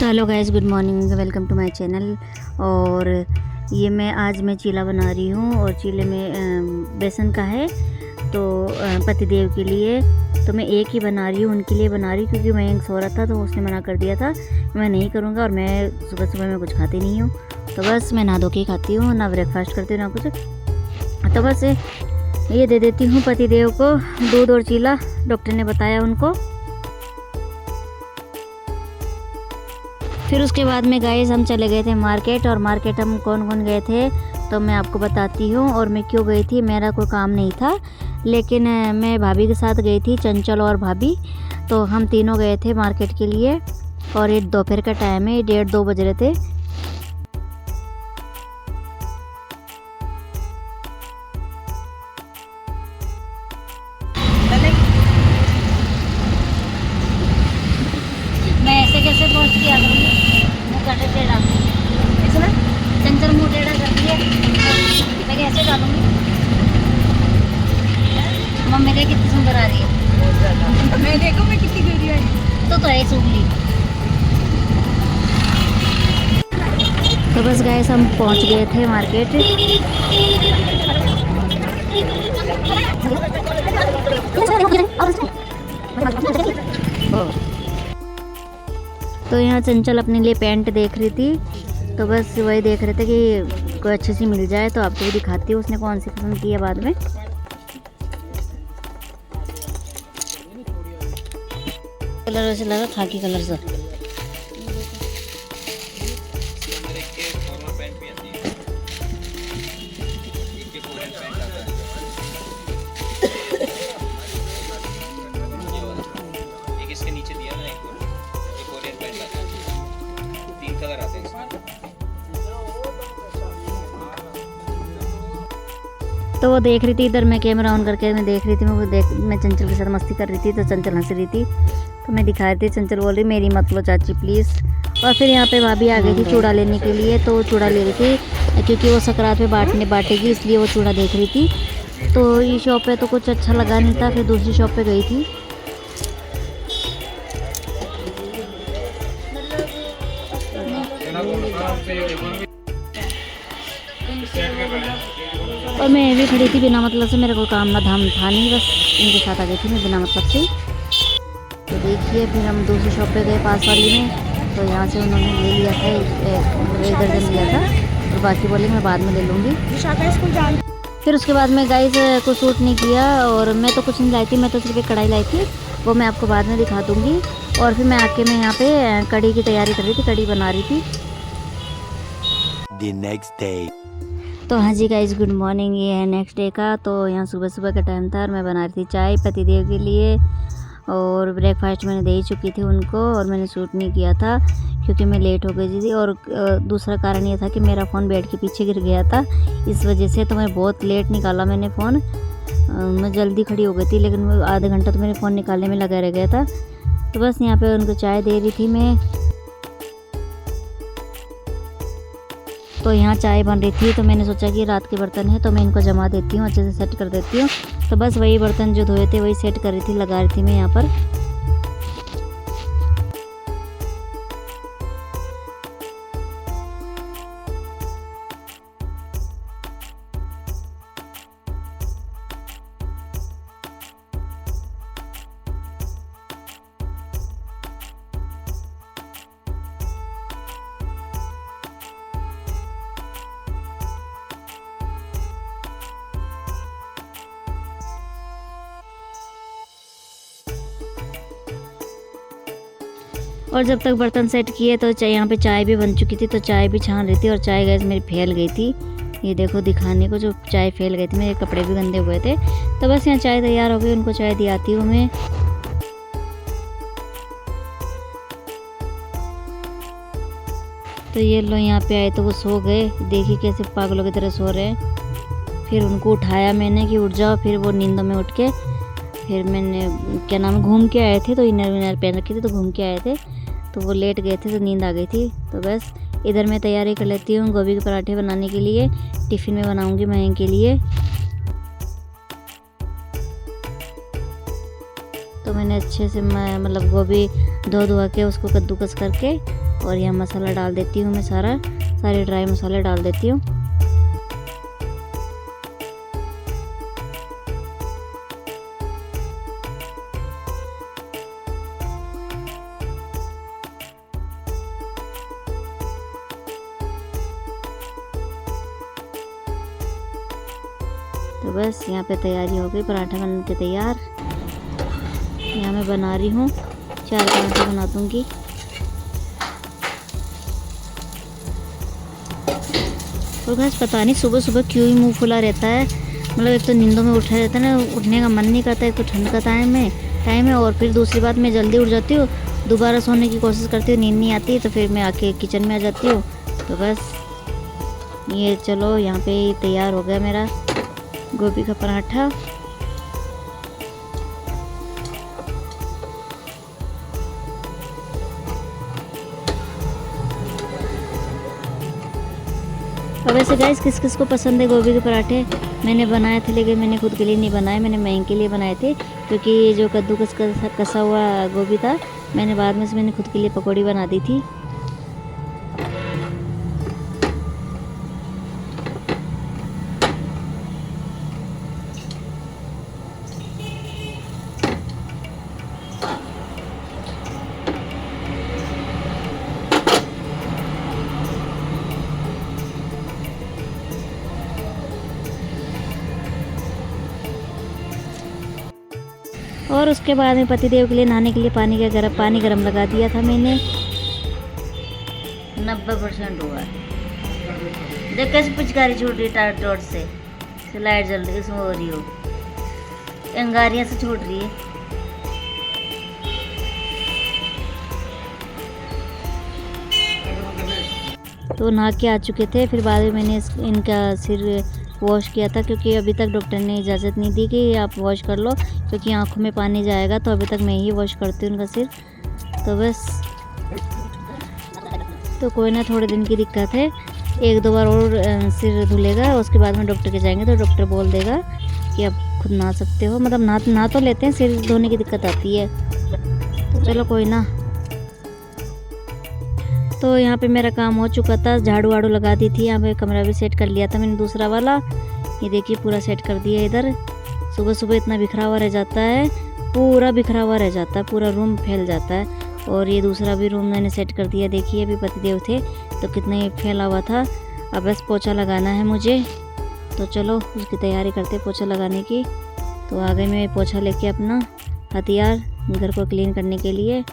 Hello guys, good morning, welcome to my channel. और ये मैं चीला बना रही हूँ और चीले में बेसन का है। तो पतिदेव के लिए तो मैं एक ही बना रही हूँ, उनके लिए बना रही हूँ क्योंकि मैं सो रहा था तो उसने मना कर दिया था मैं नहीं करूँगा। और मैं सुबह सुबह में कुछ खाती नहीं हूँ, तो बस मैं नहा धो के खाती हूँ, ना ब्रेकफास्ट करती हूँ ना कुछ। तो बस ये दे देती हूँ पतिदेव को दूध और चीला, डॉक्टर ने बताया उनको। फिर उसके बाद में गाइस हम चले गए थे मार्केट। और मार्केट हम कौन कौन गए थे तो मैं आपको बताती हूँ। और मैं क्यों गई थी, मेरा कोई काम नहीं था, लेकिन मैं भाभी के साथ गई थी, चंचल और भाभी। तो हम तीनों गए थे मार्केट के लिए। और ये दोपहर का टाइम है, 1:30-2 बज रहे थे। मैं ऐसे कैसे पहुँच के आ गई, मुँह काटे टेढ़ा ऐसे ना, चंचल मुँह टेढ़ा कर दिए, मैं कैसे डालूंगी। मम्मी क्या कितनी सुंदर आ रही है, मैं देखो मैं कितनी गोरी है। तो है सूखली। तो बस गाइस हम पहुंच गए थे मार्केट। तो यहाँ चंचल अपने लिए पैंट देख रही थी, तो बस वही देख रहे थे कि कोई अच्छी सी मिल जाए तो आपको भी दिखाती हूँ उसने कौन सी पसंद की है बाद में। कलर वैसे लगा खाकी कलर सा। इसके नीचे दिया मैंने एक कोरियन पैंट आता है, 3 कलर आते हैं इसमें। तो वो देख रही थी इधर, मैं कैमरा ऑन करके मैं देख रही थी, मैं चंचल के साथ मस्ती कर रही थी। तो चंचल हंस रही थी तो मैं दिखा रही थी, चंचल बोल रही मेरी मत लो चाची प्लीज़। और फिर यहाँ पे भाभी आ गई थी चूड़ा लेने के लिए, तो चूड़ा ले रही थी क्योंकि वो सकरात में बांटेगी, इसलिए वो चूड़ा देख रही थी। तो ये शॉप पे तो कुछ अच्छा लगा नहीं था, फिर दूसरी शॉप पे गई थी। और मैं भी खड़ी थी बिना मतलब से, मेरा कोई काम ना धाम था नहीं, बस इनके साथ आ गई थी मैं बिना मतलब से। तो देखिए फिर हम दूसरी शॉप पे गए पास वाली में, तो यहाँ से उन्होंने ले लिया था, 1 दर्जन लिया था और बाकी बोले मैं बाद में ले लूँगी। फिर उसके बाद में गाइस को सूट नहीं किया और मैं तो कुछ नहीं लाई थी, मैं तो सिर्फ एक कढ़ाई लाई थी, वो मैं आपको बाद में दिखा दूँगी। और फिर मैं आके मैं यहाँ पे कढ़ी की तैयारी कर रही थी, कढ़ी बना रही थी। The next day. तो हाँ जी गाइज, गुड मॉर्निंग। ये है नेक्स्ट डे का। तो यहाँ सुबह सुबह का टाइम था और मैं बना रही थी चाय पतिदेव के लिए। और ब्रेकफास्ट मैंने दे ही चुकी थी उनको और मैंने शूट नहीं किया था क्योंकि मैं लेट हो गई थी। और दूसरा कारण ये था कि मेरा फ़ोन बेड के पीछे गिर गया था, इस वजह से तो मैं बहुत लेट निकाला मैंने फ़ोन। मैं जल्दी खड़ी हो गई थी लेकिन आधा घंटा तो मेरे फ़ोन निकालने में लगा रह गया था। तो बस यहाँ पर उनको चाय दे रही थी मैं। तो यहाँ चाय बन रही थी तो मैंने सोचा कि रात के बर्तन है तो मैं इनको जमा देती हूँ, अच्छे से सेट कर देती हूँ। तो बस वही बर्तन जो धोए थे वही सेट कर रही थी, लगा रही थी मैं यहाँ पर। और जब तक बर्तन सेट किए तो यहाँ पे चाय भी बन चुकी थी, तो चाय भी छान रही थी। और चाय गैस मेरी फैल गई थी, ये देखो दिखाने को जो चाय फैल गई थी, मेरे कपड़े भी गंदे हुए थे। तो बस यहाँ चाय तैयार हो गई, उनको चाय दिलाती हूँ मैं। तो ये लो यहाँ पे आए तो वो सो गए, देखिए कैसे पागलों की तरह सो रहे हैं। फिर उनको उठाया मैंने कि उठ जाओ, फिर वो नींदों में उठ के फिर मैंने क्या नाम घूम के आए थे, तो इनर विनर पहन रखी थी तो घूम के आए थे, तो वो लेट गए थे तो नींद आ गई थी। तो बस इधर मैं तैयारी कर लेती हूँ गोभी के पराठे बनाने के लिए, टिफ़िन में बनाऊँगी मैं इनके लिए। तो मैंने अच्छे से मतलब गोभी धो धुआ के उसको कद्दूकस करके और यहाँ मसाला डाल देती हूँ मैं, सारे ड्राई मसाले डाल देती हूँ। तो बस यहाँ पे तैयारी हो गई, पराठा बन के तैयार। यहाँ मैं बना रही हूँ, 4 पराठे बना दूँगी। और बस पता नहीं सुबह सुबह क्यों ही मुंह खुला रहता है। मतलब एक तो नींदों में उठा रहता है ना, उठने का मन नहीं करता। एक तो ठंड का टाइम है और फिर दूसरी बात मैं जल्दी उठ जाती हूँ, दोबारा सोने की कोशिश करती हूँ, नींद नहीं आती, तो फिर मैं आके किचन में आ जाती हूँ। तो बस ये चलो यहाँ पे तैयार हो गया मेरा गोभी का पराठा। अब वैसे गाइस किस किस को पसंद है गोभी के पराठे? मैंने बनाए थे लेकिन मैंने खुद के लिए नहीं बनाए, मैंने महंगे के लिए बनाए थे, क्योंकि ये जो कद्दूकस कसा हुआ गोभी था मैंने बाद में से मैंने खुद के लिए पकौड़ी बना दी थी। और उसके बाद में पतिदेव के लिए नहाने के लिए पानी गरम लगा दिया था मैंने। 90% हुआ है। देख कैसे पिचकारी छूट रही है टॉर्च से लाइट जल रही है, उसमें हो रही हो अंगारियाँ से छूट रही है। तो नहा के आ चुके थे, फिर बाद में मैंने इनका सिर वॉश किया था, क्योंकि अभी तक डॉक्टर ने इजाज़त नहीं दी कि आप वॉश कर लो, क्योंकि आंखों में पानी जाएगा। तो अभी तक मैं ही वॉश करती हूँ उनका सिर। तो बस तो कोई ना, थोड़े दिन की दिक्कत है, 1-2 बार और सिर धुलेगा, उसके बाद में डॉक्टर के जाएंगे तो डॉक्टर बोल देगा कि आप खुद नहा सकते हो। मतलब नहा तो लेते हैं, सिर धोने की दिक्कत आती है। तो चलो कोई ना। तो यहाँ पे मेरा काम हो चुका था, झाड़ू वाड़ू लगा दी थी, यहाँ पे कमरा भी सेट कर लिया था मैंने दूसरा वाला। ये देखिए पूरा सेट कर दिया इधर। सुबह सुबह इतना बिखरा हुआ रह जाता है, पूरा बिखरा हुआ रह जाता है, पूरा रूम फैल जाता है। और ये दूसरा भी रूम मैंने सेट कर दिया। देखिए अभी पतिदेव थे तो कितना ही फैला हुआ था। अब बस पोछा लगाना है मुझे, तो चलो उसकी तैयारी करते पोछा लगाने की। तो आ गई मैं पोछा लेके अपना हथियार घर को क्लीन करने के लिए।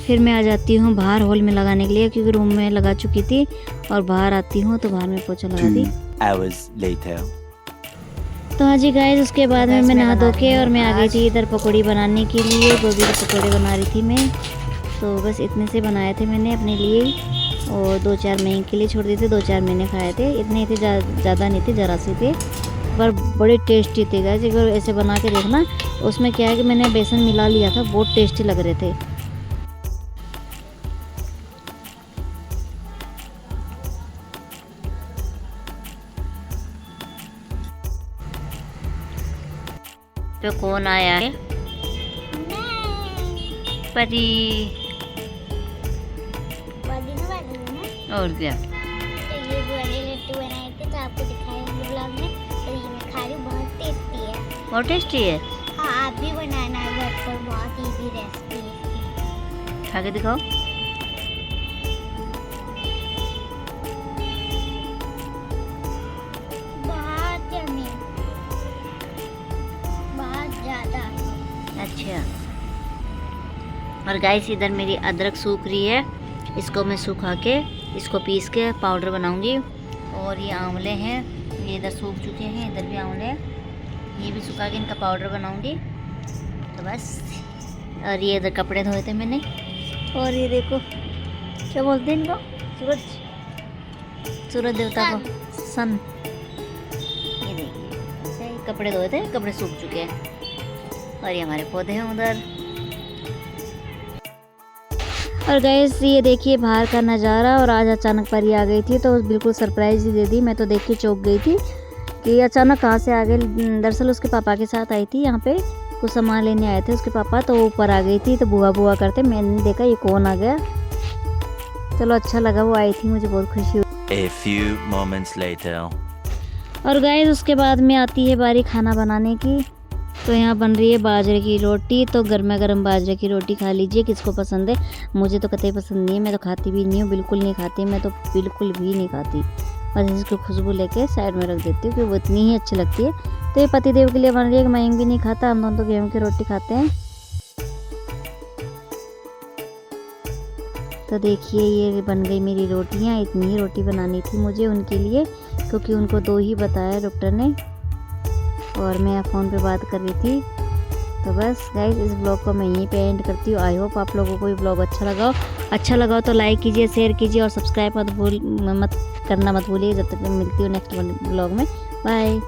फिर मैं आ जाती हूँ बाहर हॉल में लगाने के लिए, क्योंकि रूम में लगा चुकी थी और बाहर आती हूँ तो बाहर में पोछा लगा दी। 2 hours later. तो हाँ जी गाइस, उसके बाद में मैं नहा धो के और मैं आ गई थी इधर पकौड़ी बनाने के लिए। गोभी के पकौड़े बना रही थी मैं। तो बस इतने से बनाए थे मैंने अपने लिए, और 2-4 महीने के लिए छोड़ दिए थे। 2-4 महीने खाए थे, इतने थे, ज़्यादा नहीं थे, ज़रा से थे, पर बड़े टेस्टी थे गाइस। एक बार ऐसे बना के देखना। उसमें क्या है कि मैंने बेसन मिला लिया था, बहुत टेस्टी लग रहे थे। तो कौन आया है? परी। और क्या? तो ये वाले लड्डू बनाए थे तो आपको दिखाए होंगे ब्लॉग में। तो ये मैं खा रही हूँ, बहुत टेस्टी है। बहुत टेस्टी है। हाँ, आप भी बनाना घर पर, बहुत इजी रेसिपी है। खा के दिखाओ। बहुत यम्मी, बहुत ज़्यादा। अच्छा। और गाइस इधर मेरी अदरक सूख रही है, इसको मैं सुखा के इसको पीस के पाउडर बनाऊंगी। और ये आंवले हैं, ये इधर सूख चुके हैं, इधर भी आंवले हैं, ये भी सुखा के इनका पाउडर बनाऊंगी। तो बस। और ये इधर कपड़े धोए थे मैंने। और ये देखो क्या बोलते हैं इनको, सूरज देवता को, सन। ये देखिए ऐसे ही कपड़े धोए थे, कपड़े सूख चुके हैं। और ये हमारे पौधे हैं उधर। और गाइस ये देखिए बाहर का नज़ारा। और आज अचानक परी आ गई थी तो बिल्कुल सरप्राइज़ ही दे दी। मैं तो देख के चौंक गई थी कि अचानक कहाँ से आ गए। दरअसल उसके पापा के साथ आई थी यहाँ पे, कुछ सामान लेने आए थे उसके पापा, तो वो ऊपर आ गई थी तो बुआ बुआ करते मैंने देखा ये कौन आ गया। चलो अच्छा लगा वो आई थी, मुझे बहुत खुशी हुई। A few moments later. और गाइस उसके बाद में आती है बारी खाना बनाने की। तो यहाँ बन रही है बाजरे की रोटी। तो गर्मा गर्म बाजरे की रोटी खा लीजिए, किसको पसंद है। मुझे तो कतई पसंद नहीं है, मैं तो खाती भी नहीं हूँ, बिल्कुल नहीं खाती, मैं तो बिल्कुल भी नहीं खाती। बस इसकी खुशबू लेके साइड में रख देती हूँ कि वो इतनी ही अच्छी लगती है। तो ये पतिदेव के लिए बन रही है, मयंक भी नहीं खाता, हम दोनों तो गेहूँ की रोटी खाते हैं। तो देखिए ये बन गई मेरी रोटियाँ। इतनी ही रोटी बनानी थी मुझे उनके लिए, क्योंकि उनको 2 ही बताया डॉक्टर ने, और मैं फ़ोन पे बात कर रही थी। तो बस गाइस इस ब्लॉग को मैं यहीं पे एंड करती हूँ। आई होप आप लोगों को ये ब्लॉग अच्छा लगा हो तो लाइक कीजिए, शेयर कीजिए और सब्सक्राइब करना मत भूलिए। जब तक मैं मिलती हूँ नेक्स्ट ब्लॉग में। बाय।